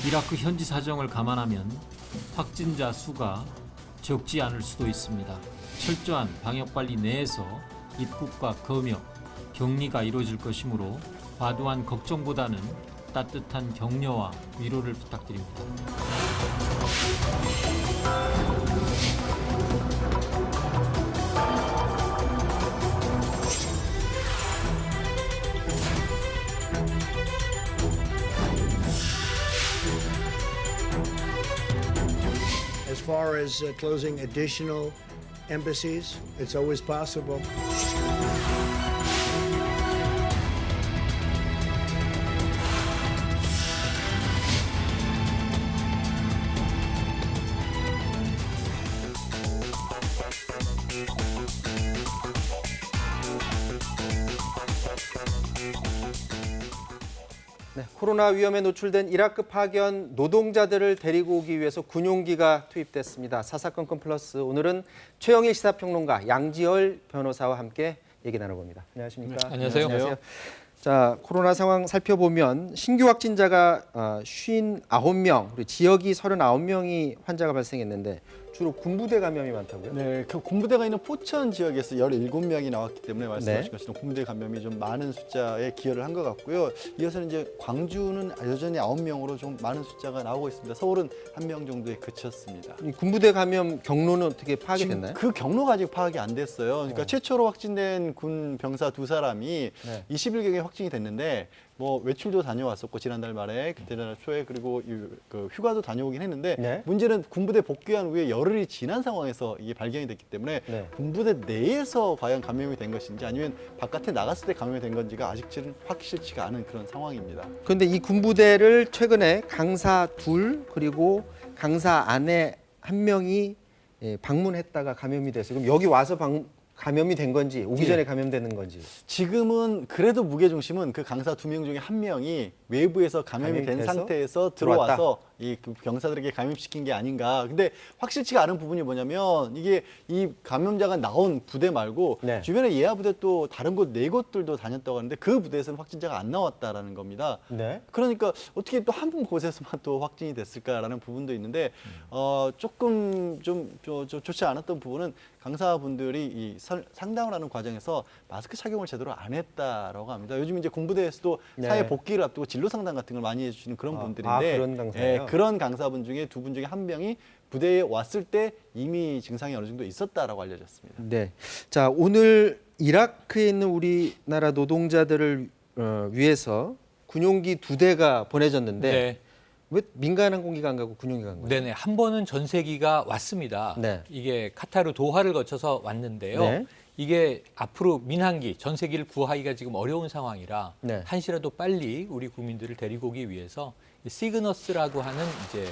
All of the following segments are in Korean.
이라크 현지 사정을 감안하면 확진자 수가 적지 않을 수도 있습니다. 철저한 방역관리 내에서 입국과 검역, 격리가 이루어질 것이므로 과도한 걱정보다는 따뜻한 격려와 위로를 부탁드립니다. As far as closing additional embassies, it's always possible. 네, 코로나 위험에 노출된 이라크 파견 노동자들을 데리고 오기 위해서 군용기가 투입됐습니다. 사사건건 플러스 오늘은 최영일 시사평론가 양지열 변호사와 함께 얘기 나눠봅니다. 안녕하십니까? 안녕하세요. 자, 코로나 상황 살펴보면 신규 확진자가 59명, 그리고 지역이 39명이 환자가 발생했는데 주로 군부대 감염이 많다고요? 네, 그 군부대가 있는 포천 지역에서 17명이 나왔기 때문에 말씀하신 네. 것처럼 군부대 감염이 좀 많은 숫자에 기여를 한 것 같고요. 이어서는 이제 광주는 여전히 9명으로 좀 많은 숫자가 나오고 있습니다. 서울은 1명 정도에 그쳤습니다. 이 군부대 감염 경로는 어떻게 파악이 지금 됐나요? 그 경로가 아직 파악이 안 됐어요. 그러니까 최초로 확진된 군 병사 2사람이 네. 20일경에 확진이 됐는데 뭐 외출도 다녀왔었고 지난달 말에 그때달 초에 그리고 그 휴가도 다녀오긴 했는데 네. 문제는 군부대 복귀한 후에 열흘이 지난 상황에서 이게 발견이 됐기 때문에 네. 군부대 내에서 과연 감염이 된 것인지 아니면 바깥에 나갔을 때 감염이 된 건지가 아직은 확실치가 않은 그런 상황입니다. 그런데 이 군부대를 최근에 강사 둘 그리고 강사 아내 한 명이 방문했다가 감염이 돼서 그럼 여기 와서 감염이 된 건지 오기 예. 전에 감염되는 건지 지금은 그래도 무게 중심은 그 강사 2명 중에 1명이 외부에서 감염이 된 감염돼서 상태에서 들어와서 이 그 병사들에게 감염시킨 게 아닌가. 근데 확실치가 않은 부분이 뭐냐면 이게 이 감염자가 나온 부대 말고 네. 주변에 예하 부대 또 다른 곳 4곳들도 다녔다고 하는데 그 부대에서는 확진자가 안 나왔다라는 겁니다. 네. 그러니까 어떻게 또 한 곳에서만 또 확진이 됐을까라는 부분도 있는데 조금 좀 좋지 않았던 부분은 강사분들이 이 상담을 하는 과정에서 마스크 착용을 제대로 안 했다라고 합니다. 요즘 이제 군부대에서도 네. 사회 복귀를 앞두고 진로 상담 같은 걸 많이 해주시는 그런 분들인데 그런 강사예요? 그런 강사분 중에 2분 중에 1명이 부대에 왔을 때 이미 증상이 어느 정도 있었다라고 알려졌습니다. 네. 자, 오늘 이라크에 있는 우리나라 노동자들을 위해서 군용기 2대가 보내졌는데 네. 왜 민간 항공기가 안 가고 군용기가 간 거예요? 네네. 한 번은 전세기가 왔습니다. 네. 이게 카타르 도하를 거쳐서 왔는데요. 네. 이게 앞으로 민항기, 전세기를 구하기가 지금 어려운 상황이라 네. 한시라도 빨리 우리 국민들을 데리고 오기 위해서 이 시그너스라고 하는 이제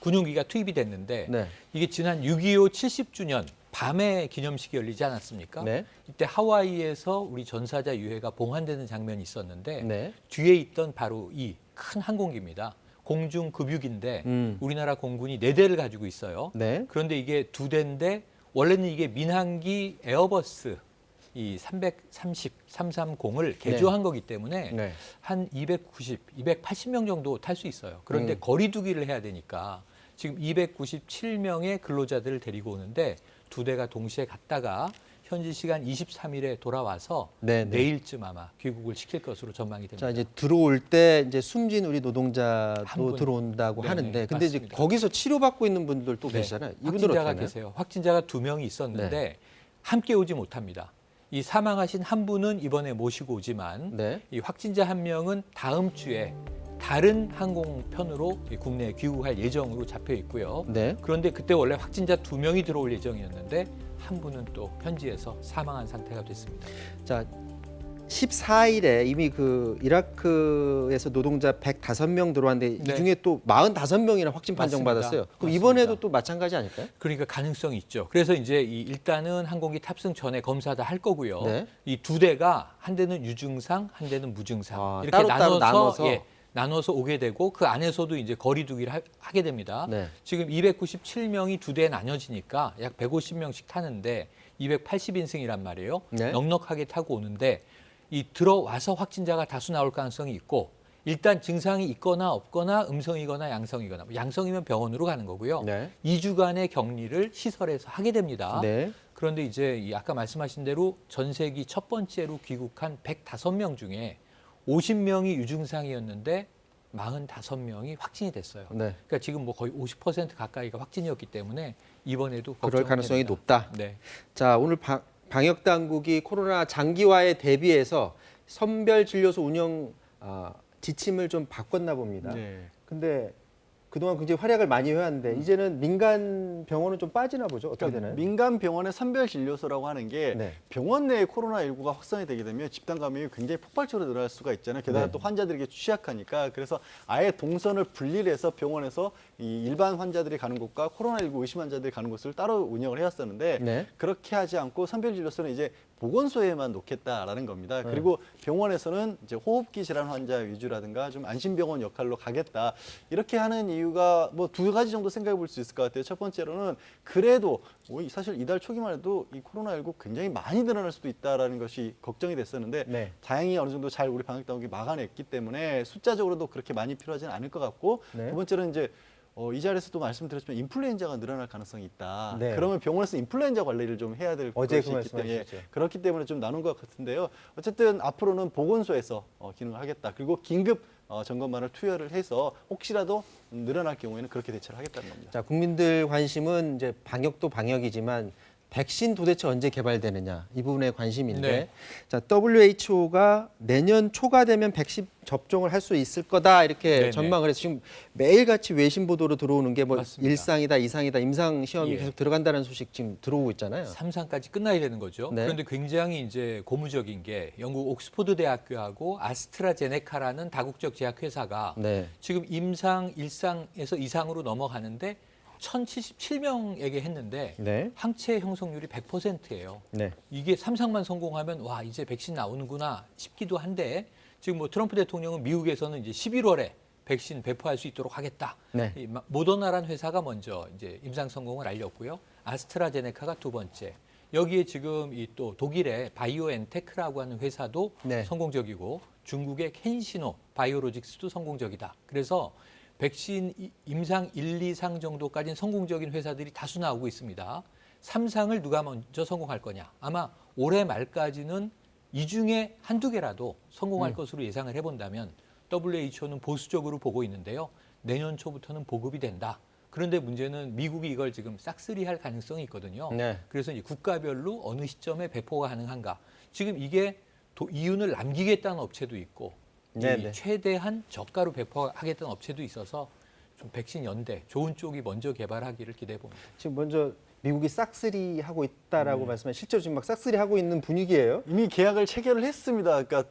군용기가 투입이 됐는데 네. 이게 지난 6.25 70주년 밤에 기념식이 열리지 않았습니까? 네. 이때 하와이에서 우리 전사자 유해가 봉환되는 장면이 있었는데 네. 뒤에 있던 바로 이 큰 항공기입니다. 공중급유기인데 우리나라 공군이 4대를 가지고 있어요. 네. 그런데 이게 2대인데 원래는 이게 민항기 에어버스 이 330을 개조한 거기 때문에 네. 한 280명 정도 탈 수 있어요. 그런데 거리두기를 해야 되니까 지금 297명의 근로자들을 데리고 오는데 2대가 동시에 갔다가 현지 시간 23일에 돌아와서 네, 네. 내일쯤 아마 귀국을 시킬 것으로 전망이 됩니다. 자, 이제 들어올 때 이제 숨진 우리 한 노동자도 분. 들어온다고 네네, 하는데 근데 이제 맞습니다. 거기서 치료받고 있는 분들 또 계시잖아요. 이분들은 어떻게 확진자가 하나요? 계세요. 확진자가 2명이 있었는데 함께 오지 못합니다. 이 사망하신 한 분은 이번에 모시고 오지만 네. 이 확진자 1명은 다음 주에 다른 항공편으로 국내에 귀국할 예정으로 잡혀 있고요. 네. 그런데 그때 원래 확진자 2명이 들어올 예정이었는데 한 분은 또 현지에서 사망한 상태가 됐습니다. 자, 14일에 이미 그 이라크에서 노동자 105명 들어왔는데 네. 이 중에 또 45명이나 확진 판정 맞습니다. 받았어요. 그럼 맞습니다. 이번에도 또 마찬가지 아닐까요? 그러니까 가능성이 있죠. 그래서 이제 일단은 항공기 탑승 전에 검사 다 할 거고요. 네. 이 2대가 한 대는 유증상, 한 대는 무증상 아, 이렇게 따로 나눠서? 나눠서 오게 되고 그 안에서도 이제 거리두기를 하게 됩니다. 네. 지금 297명이 2대에 나눠지니까 약 150명씩 타는데 280인승이란 말이에요. 네. 넉넉하게 타고 오는데 이 들어와서 확진자가 다수 나올 가능성이 있고 일단 증상이 있거나 없거나 음성이거나 양성이거나 양성이면 병원으로 가는 거고요. 네. 2주간의 격리를 시설에서 하게 됩니다. 네. 그런데 이제 이 아까 말씀하신 대로 전세기 첫 번째로 귀국한 105명 중에 50명이 유증상이었는데 45명이 확진이 됐어요. 네. 그러니까 지금 뭐 거의 50% 가까이가 확진이었기 때문에 이번에도 그럴 가능성이 걱정됩니다. 높다. 네. 자, 오늘 방역 당국이 코로나 장기화에 대비해서 선별 진료소 운영 지침을 좀 바꿨나 봅니다. 네. 근데 그동안 굉장히 활약을 많이 해왔는데 이제는 민간 병원은 좀 빠지나 보죠. 어떻게 되나요? 민간 병원의 선별 진료소라고 하는 게 네. 병원 내에 코로나19가 확산이 되게 되면 집단 감염이 굉장히 폭발적으로 늘어날 수가 있잖아요. 게다가 네. 또 환자들에게 취약하니까 그래서 아예 동선을 분리를 해서 병원에서 이 일반 환자들이 가는 곳과 코로나19 의심 환자들이 가는 곳을 따로 운영을 해왔었는데 네. 그렇게 하지 않고 선별 진료소는 이제 보건소에만 놓겠다라는 겁니다. 그리고 병원에서는 이제 호흡기 질환 환자 위주라든가 좀 안심병원 역할로 가겠다. 이렇게 하는 이유가 뭐 두 가지 정도 생각해 볼 수 있을 것 같아요. 첫 번째로는 그래도 사실 이달 초기만 해도 이 코로나19 굉장히 많이 늘어날 수도 있다라는 것이 걱정이 됐었는데 네. 다행히 어느 정도 잘 우리 방역 당국이 막아냈기 때문에 숫자적으로도 그렇게 많이 필요하지는 않을 것 같고 네. 두 번째는 이제 이 자리에서도 말씀드렸지만 인플루엔자가 늘어날 가능성이 있다. 네. 그러면 병원에서 인플루엔자 관리를 좀 해야 될 어제 것이 그 있기 때문에 말씀하셨죠. 그렇기 때문에 좀 나눈 것 같은데요. 어쨌든 앞으로는 보건소에서 기능을 하겠다. 그리고 긴급 점검만을 투여를 해서 혹시라도 늘어날 경우에는 그렇게 대처를 하겠다는 겁니다. 자, 국민들 관심은 이제 방역도 방역이지만 백신 도대체 언제 개발되느냐 이 부분에 관심인데 네. 자, WHO가 내년 초가 되면 백신 접종을 할 수 있을 거다 이렇게 네네. 전망을 해서 지금 매일같이 외신 보도로 들어오는 게 뭐 맞습니다. 일상이다 이상이다 임상 시험이 예. 계속 들어간다는 소식 지금 들어오고 있잖아요. 3상까지 끝나야 되는 거죠. 네. 그런데 굉장히 이제 고무적인 게 영국 옥스포드 대학교하고 아스트라제네카라는 다국적 제약 회사가 네. 지금 임상 1상에서 2상으로 넘어가는데 1,077명에게 했는데 네. 항체 형성률이 100%예요. 네. 이게 3상만 성공하면 와 이제 백신 나오는구나 싶기도 한데 지금 뭐 트럼프 대통령은 미국에서는 이제 11월에 백신 배포할 수 있도록 하겠다. 네. 이 모더나라는 회사가 먼저 이제 임상 성공을 알렸고요. 아스트라제네카가 두 번째. 여기에 지금 이 또 독일의 바이오엔테크라고 하는 회사도 네. 성공적이고 중국의 켄시노 바이오로직스도 성공적이다. 그래서 백신 임상 1, 2상 정도까지는 성공적인 회사들이 다수 나오고 있습니다. 3상을 누가 먼저 성공할 거냐? 아마 올해 말까지는 이 중에 한두 개라도 성공할 것으로 예상을 해본다면 WHO는 보수적으로 보고 있는데요. 내년 초부터는 보급이 된다. 그런데 문제는 미국이 이걸 지금 싹쓸이할 가능성이 있거든요. 네. 그래서 이 국가별로 어느 시점에 배포가 가능한가? 지금 이게 이윤을 남기겠다는 업체도 있고 네네. 이 최대한 저가로 배포하겠다는 업체도 있어서 좀 백신 연대 좋은 쪽이 먼저 개발하기를 기대해 봅니다. 지금 먼저 미국이 싹쓸이 하고 있다라고 말씀하신 실제로 지금 막 싹쓸이 하고 있는 분위기예요. 이미 계약을 체결을 했습니다. 그러니까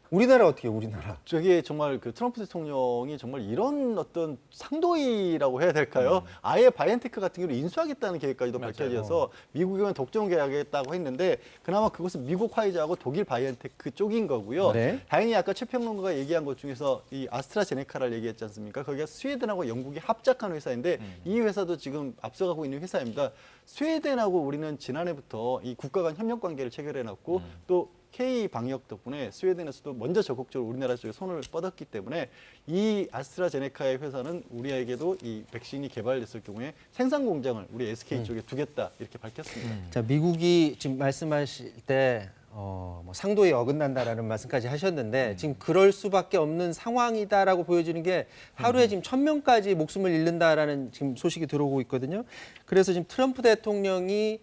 우리나라 어떻게 해요, 우리나라? 저게 정말 그 트럼프 대통령이 정말 이런 어떤 상도이라고 해야 될까요? 아예 바이엔테크 같은 경우를 인수하겠다는 계획까지도 맞아요. 밝혀져서 미국은 독점 계약했다고 했는데 그나마 그것은 미국 화이자하고 독일 바이엔테크 쪽인 거고요. 네. 다행히 아까 최 평론가가 얘기한 것 중에서 이 아스트라제네카를 얘기했지 않습니까? 거기가 스웨덴하고 영국이 합작한 회사인데 이 회사도 지금 앞서가고 있는 회사입니다. 스웨덴하고 우리는 지난해부터 이 국가 간 협력 관계를 체결해놨고 또 K 방역 덕분에 스웨덴에서도 먼저 적극적으로 우리나라 쪽에 손을 뻗었기 때문에 이 아스트라제네카의 회사는 우리에게도 이 백신이 개발됐을 경우에 생산 공장을 우리 SK 쪽에 두겠다 이렇게 밝혔습니다. 자, 미국이 지금 말씀하실 때 뭐 상도에 어긋난다라는 말씀까지 하셨는데 지금 그럴 수밖에 없는 상황이다라고 보여지는 게 하루에 지금 1,000명까지 목숨을 잃는다라는 지금 소식이 들어오고 있거든요. 그래서 지금 트럼프 대통령이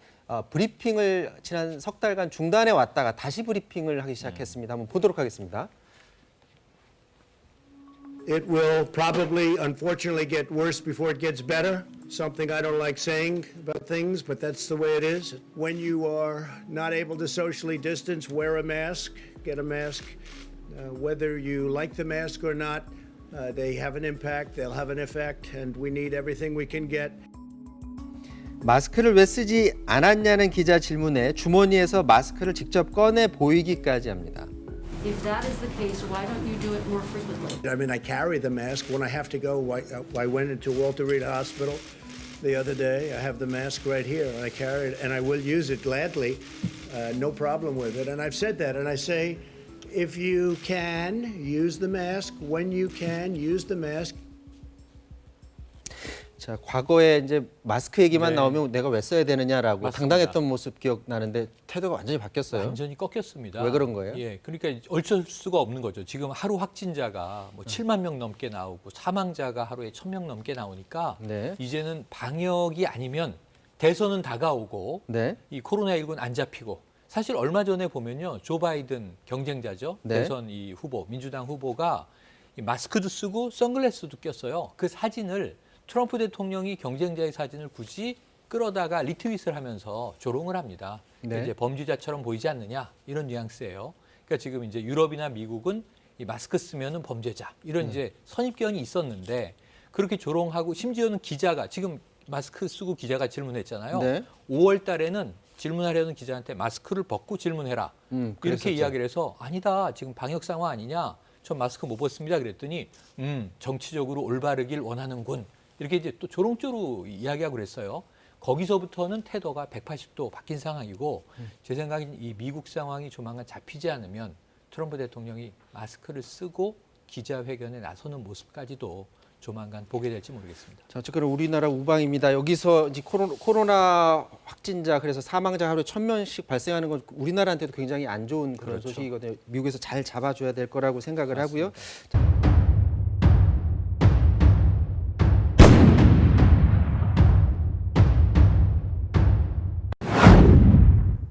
브리핑을 지난 석 달간 중단해 왔다가 다시 브리핑을 하기 시작했습니다. 한번 보도록 하겠습니다. It will probably, unfortunately, get worse before it gets better. Something I don't like saying about things, but that's the way it is. When you are not able to socially distance, wear a mask, get a mask. Whether you like the mask or not, they have an impact, they'll have an effect, and we need everything we can get. 마스크를 왜 쓰지 않았냐는 기자 질문에 주머니에서 마스크를 직접 꺼내 보이기까지 합니다. If that is the case, why don't you do it more frequently? I mean, I carry the mask when I have to go. I went into Walter Reed Hospital the other day. I have the mask right here. I carry it, and I will use it gladly. No problem with it. And I've said that, and I say, If you can, use the mask. When you can, use the mask. 자, 과거에 이제 마스크 얘기만 네. 나오면 내가 왜 써야 되느냐라고 맞습니다. 당당했던 모습 기억나는데 태도가 완전히 바뀌었어요. 완전히 꺾였습니다. 왜 그런 거예요? 예, 그러니까 어쩔 수가 없는 거죠. 지금 하루 확진자가 뭐 7만 명 넘게 나오고 사망자가 하루에 1,000명 넘게 나오니까 네. 이제는 방역이 아니면 대선은 다가오고 네. 이 코로나19는 안 잡히고 사실 얼마 전에 보면요. 조 바이든 경쟁자죠. 네. 대선 이 후보, 민주당 후보가 이 마스크도 쓰고 선글라스도 꼈어요. 그 사진을 트럼프 대통령이 경쟁자의 사진을 굳이 끌어다가 리트윗을 하면서 조롱을 합니다. 네. 이제 범죄자처럼 보이지 않느냐 이런 뉘앙스예요. 그러니까 지금 이제 유럽이나 미국은 이 마스크 쓰면은 범죄자 이런 이제 선입견이 있었는데 그렇게 조롱하고 심지어는 기자가 지금 마스크 쓰고 기자가 질문했잖아요. 네. 5월 달에는 질문하려는 기자한테 마스크를 벗고 질문해라. 이렇게 그랬었죠. 이야기를 해서 아니다. 지금 방역 상황 아니냐. 전 마스크 못 벗습니다. 그랬더니 정치적으로 올바르길 원하는군. 이렇게 이제 또 조롱조로 이야기하고 그랬어요. 거기서부터는 태도가 180도 바뀐 상황이고 제 생각엔 이 미국 상황이 조만간 잡히지 않으면 트럼프 대통령이 마스크를 쓰고 기자회견에 나서는 모습까지도 조만간 보게 될지 모르겠습니다. 자, 어쨌거나 우리나라 우방입니다. 여기서 이제 코로나 확진자 그래서 사망자 하루에 1,000명씩 발생하는 건 우리나라한테도 굉장히 안 좋은 그런 그렇죠. 소식이거든요. 미국에서 잘 잡아줘야 될 거라고 생각을 맞습니다. 하고요.